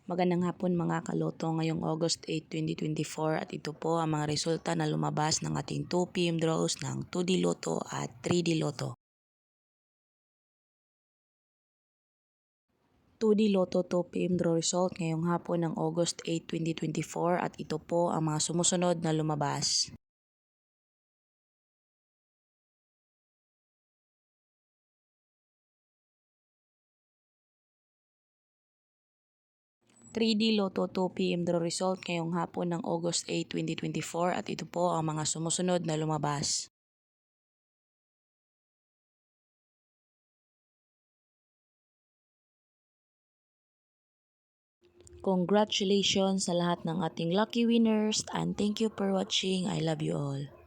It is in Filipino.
Magandang hapon mga kaloto ngayong August 8, 2024 at ito po ang mga resulta na lumabas ng ating 2 PM draws ng 2D Lotto at 3D Lotto. 2D Lotto 2 PM draw result ngayong hapon ng August 8, 2024 at ito po ang mga sumusunod na lumabas. 3D Lotto 2 PM draw result ngayong hapon ng August 8, 2024 at ito po ang mga sumusunod na lumabas. Congratulations sa lahat ng ating lucky winners and thank you for watching. I love you all.